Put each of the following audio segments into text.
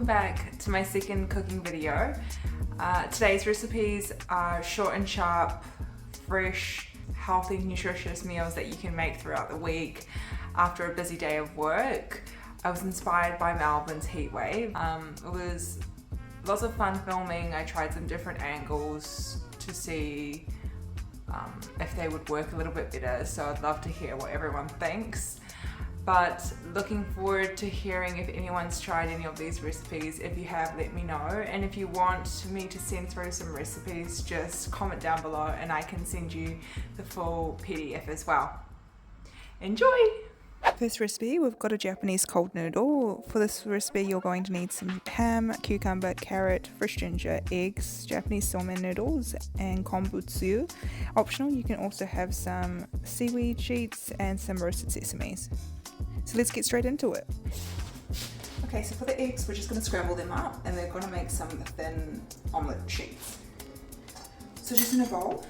welcome back to my second cooking video. Today's recipes are short and sharp, fresh, healthy, nutritious meals that you can make throughout the week after a busy day of work. I was inspired by Melbourne's heat wave. It was lots of fun filming. I tried some different angles to see if they would work a little bit better, so I'd love to hear what everyone thinks. But looking forward to hearing if anyone's tried any of these recipes. If you have, let me know. And if you want me to send through some recipes, just comment down below and I can send you the full PDF as well. Enjoy! First recipe, we've got a Japanese cold noodle. For this recipe, you're going to need some ham, cucumber, carrot, fresh ginger, eggs, Japanese somen noodles, and kombu tsuyu. Optional, you can also have some seaweed sheets and some roasted sesames. So let's get straight into it. Okay, so for the eggs, we're just going to scramble them up and we're going to make some thin omelette sheets. So just in a bowl,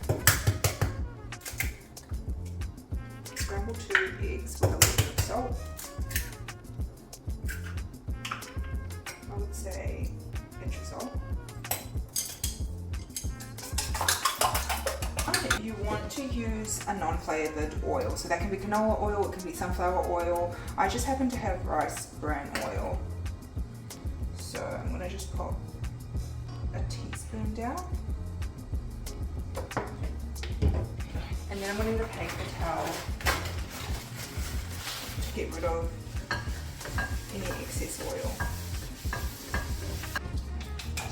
scramble 2 eggs with a little bit of salt. I would say a pinch of salt. Okay, you want to use a non-flavored oil. So that can be canola oil, it can be sunflower oil. I just happen to have rice bran oil. So I'm going to just put a teaspoon down. And then I'm going to need a paper towel to get rid of any excess oil.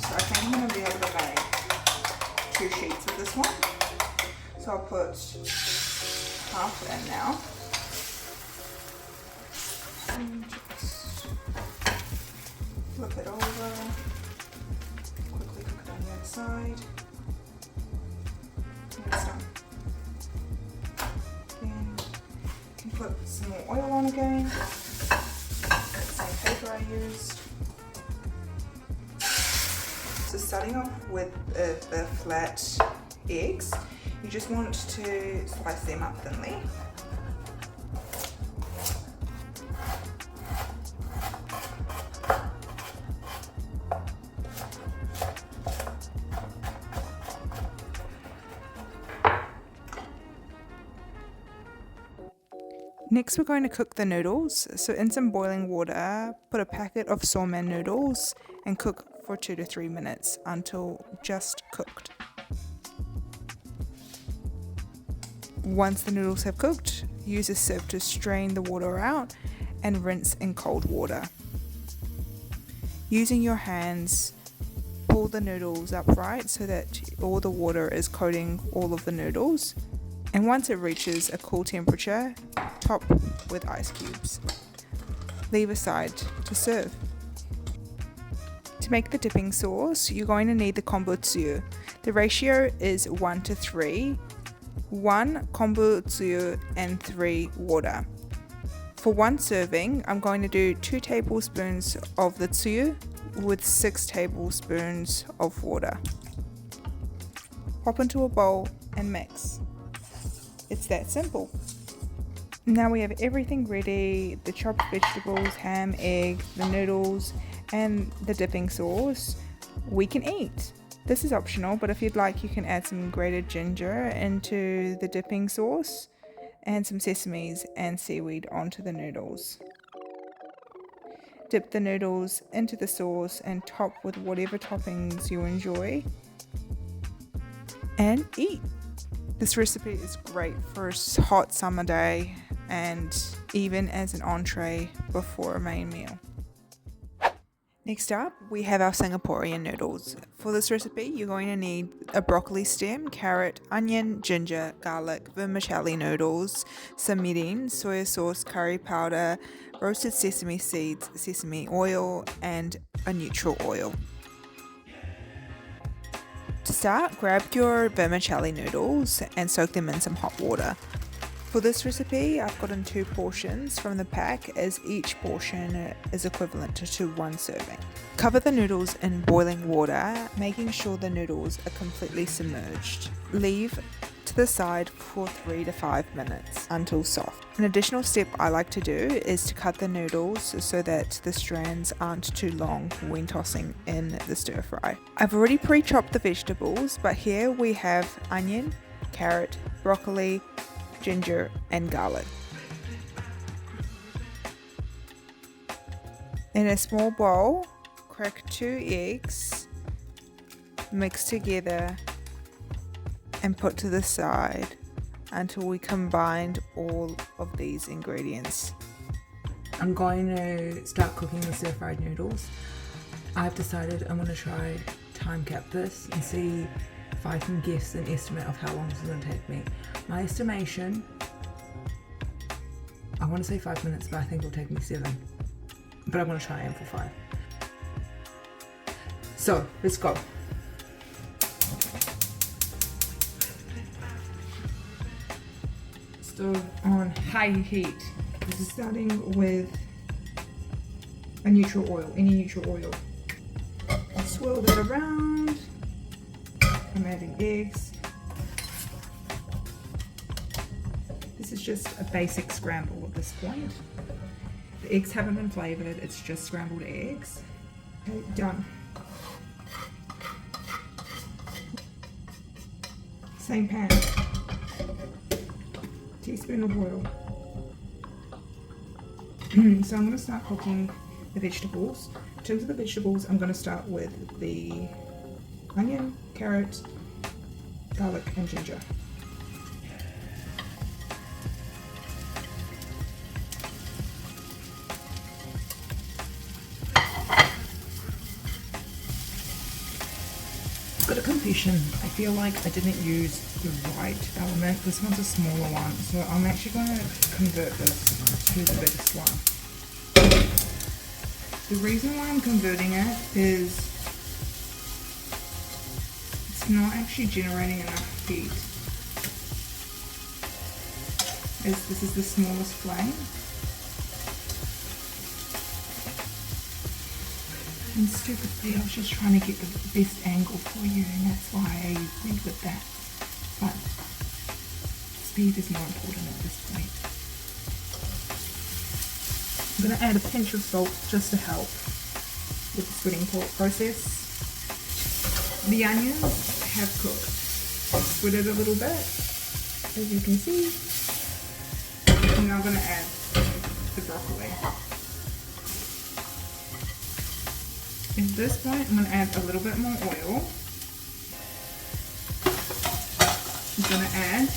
So I think I'm going to be able to make 2 sheets of this one. So I'll put half in now. And just flip it over. Quickly cook it on the other side. And it's done. Then you can put some more oil on again. Same paper I used. So starting off with the flat eggs, you just want to slice them up thinly. Next we're going to cook the noodles. So in some boiling water, put a packet of somen noodles and cook for 2 to 3 minutes until just cooked. Once the noodles have cooked, use a sieve to strain the water out and rinse in cold water. Using your hands, pull the noodles upright so that all the water is coating all of the noodles. And once it reaches a cool temperature, top with ice cubes. Leave aside to serve. To make the dipping sauce, you're going to need the kombu tsuyu. The ratio is 1 to 3. 1 kombu tsuyu and 3 water. For 1 serving, I'm going to do 2 tablespoons of the tsuyu with 6 tablespoons of water. Pop into a bowl and mix. It's that simple. Now we have everything ready, the chopped vegetables, ham, egg, the noodles, and the dipping sauce. We can eat. This is optional, but if you'd like, you can add some grated ginger into the dipping sauce and some sesames and seaweed onto the noodles. Dip the noodles into the sauce and top with whatever toppings you enjoy and eat. This recipe is great for a hot summer day and even as an entree before a main meal. Next up, we have our Singaporean noodles. For this recipe, you're going to need a broccoli stem, carrot, onion, ginger, garlic, vermicelli noodles, some mirin, soy sauce, curry powder, roasted sesame seeds, sesame oil, and a neutral oil. To start, grab your vermicelli noodles and soak them in some hot water. For this recipe, I've gotten 2 portions from the pack, as each portion is equivalent to 1 serving. Cover the noodles in boiling water, making sure the noodles are completely submerged. Leave to the side for 3 to 5 minutes until soft. An additional step I like to do is to cut the noodles so that the strands aren't too long when tossing in the stir fry. I've already pre-chopped the vegetables, but here we have onion, carrot, broccoli, ginger and garlic. In a small bowl, crack 2 eggs, mix together and put to the side until we combined all of these ingredients. I'm going to start cooking the stir-fried noodles. I've decided I'm going to try time cap this and see if I can guess an estimate of how long this is going to take me. My estimation, I want to say 5 minutes, but I think it'll take me 7. But I'm going to try aim for 5. So, let's go. Stove on high heat. This is starting with a neutral oil, any neutral oil. I'll swirl that around. I'm adding eggs. This is just a basic scramble at this point. The eggs haven't been flavored, it's just scrambled eggs. Okay, done. Same pan. Teaspoon of oil. So I'm going to start cooking the vegetables. In terms of the vegetables, I'm going to start with the onion, carrot, garlic and ginger. Got a confession, I feel like I didn't use the right element. This one's a smaller one, so I'm actually going to convert this to the biggest one. The reason why I'm converting it is it's not actually generating enough heat, as this is the smallest flame. And stupidly, I was just trying to get the best angle for you, and that's why I agreed with that. But speed is more important at this point. I'm going to add a pinch of salt just to help with the splitting process. The onions have cooked. I've split it a little bit, as you can see. And now I'm going to add the broccoli. At this point, I'm going to add a little bit more oil. I'm going to add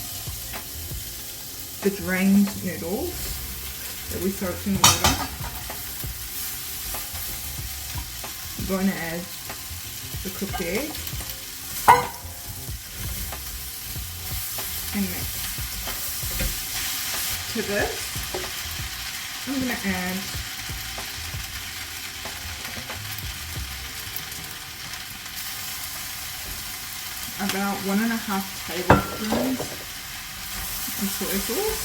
the drained noodles that we soaked in water. I'm going to add the cooked egg and mix. To this, I'm going to add about 1.5 tablespoons of soy sauce,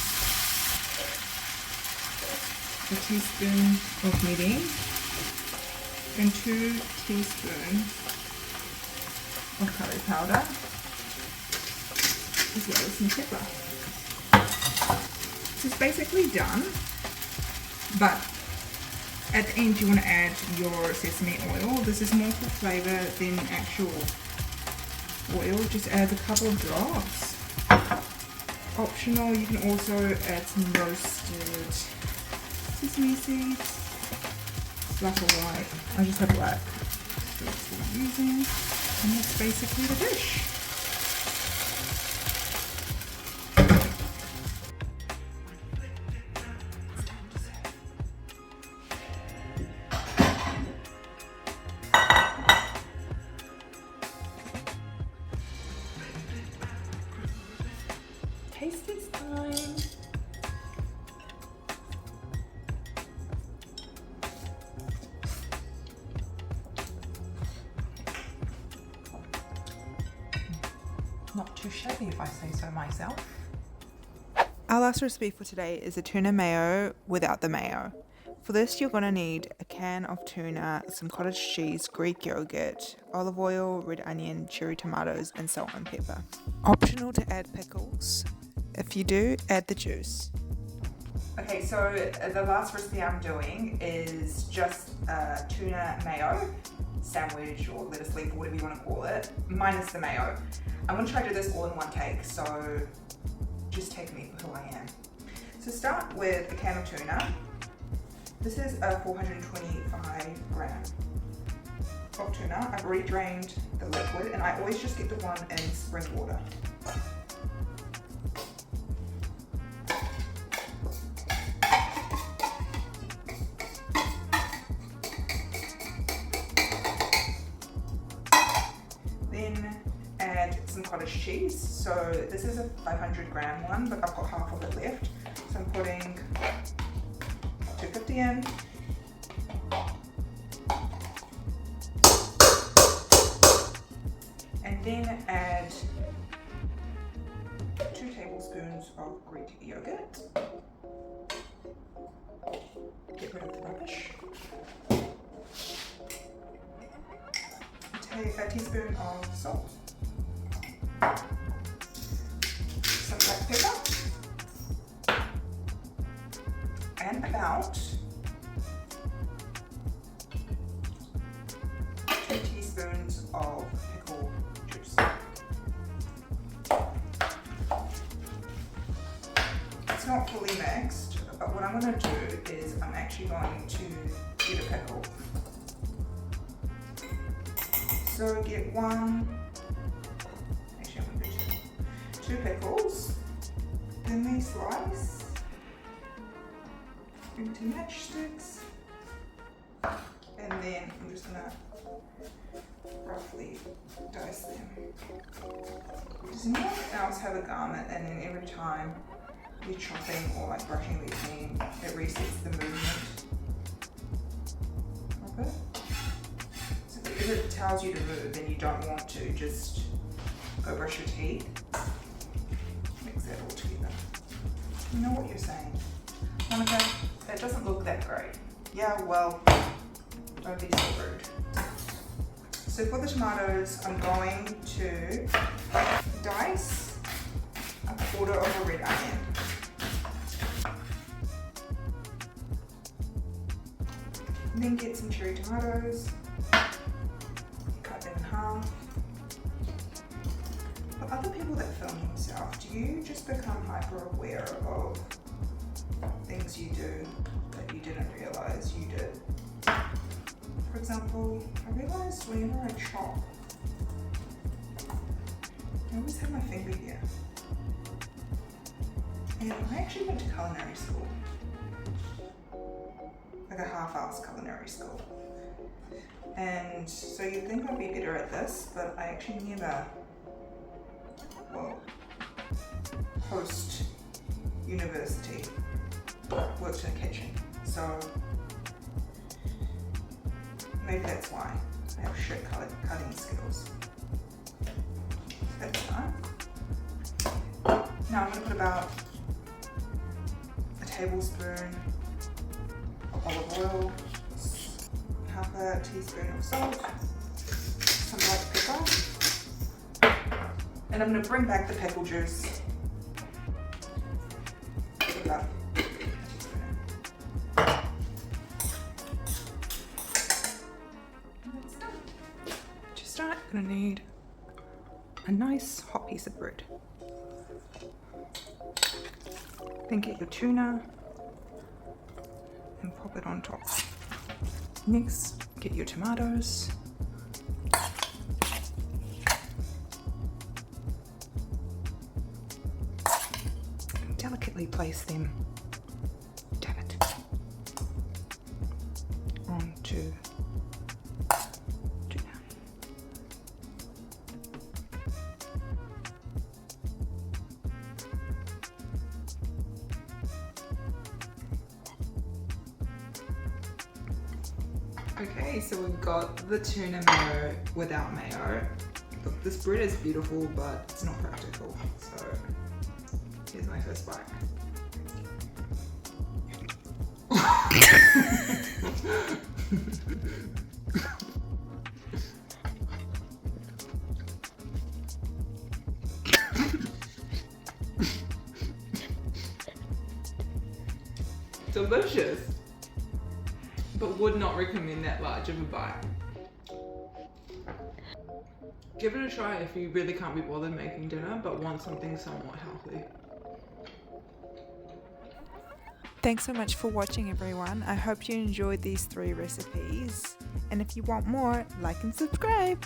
a teaspoon of mirin, and 2 teaspoons of curry powder, as well as some pepper. This is basically done, but at the end you want to add your sesame oil. This is more for flavour than actual oil. Just add a couple of drops. Optional, you can also add some roasted sesame seeds. Black or white. I just have black, so that's what I'm using. And that's basically the dish. Taste is time. Not too shabby if I say so myself. Our last recipe for today is a tuna mayo without the mayo. For this, you're gonna need a can of tuna, some cottage cheese, Greek yogurt, olive oil, red onion, cherry tomatoes, and salt and pepper. Optional to add pickles. If you do, add the juice. Okay, so the last recipe I'm doing is just a tuna mayo sandwich or lettuce leaf or whatever you want to call it, minus the mayo. I'm going to try to do this all in one take, so just take me for who I am. So start with a can of tuna. This is a 425 gram of tuna. I've already drained the liquid and I always just get the one in spring water. Then add some cottage cheese. So this is a 500 gram one, but I've got half of it left. So I'm putting 250 in. And then add 2 tablespoons of Greek yogurt. Get rid of the rubbish. Take a teaspoon of salt, some black pepper, and about 2 teaspoons of pickle juice. It's not fully mixed, but what I'm going to do is I'm actually going to get a pickle. So get one, actually I'm going to do 2 pickles, thinly slice into matchsticks, and then I'm just going to roughly dice them. Does anyone else have a garment and then every time you're chopping or like brushing the team, it resets the movement of it? If it tells you to move and you don't want to, just go brush your teeth. Mix that all together. You know what you're saying. Monica, that doesn't look that great. Yeah, well, don't be so rude. So for the tomatoes, I'm going to dice a quarter of a red onion. And then get some cherry tomatoes. For other people that film themselves, do you just become hyper aware of things you do that you didn't realize you did? For example, I realized whenever I chop, I always have my finger here. And I actually went to culinary school, like a half-assed culinary school. And so you'd think I'd be better at this, but I actually never, well, post university worked in a kitchen. So maybe that's why I have shit cutting skills. That's fine. Now I'm going to put about a tablespoon of olive oil, half a teaspoon of salt, some black pepper, and I'm going to bring back the pickle juice. About a teaspoon in. And that's done. To start, you're going to need a nice hot piece of bread. Then get your tuna and pop it on top. Next, get your tomatoes. And delicately place them, dab it, onto tuna. Okay, so we've got the tuna mayo without mayo. Look, this bread is beautiful, but it's not practical. So here's my first bite. delicious, but would not recommend that large of a bite. Give it a try if you really can't be bothered making dinner but want something somewhat healthy. Thanks so much for watching, everyone. I hope you enjoyed these 3 recipes, and if you want more, like and subscribe.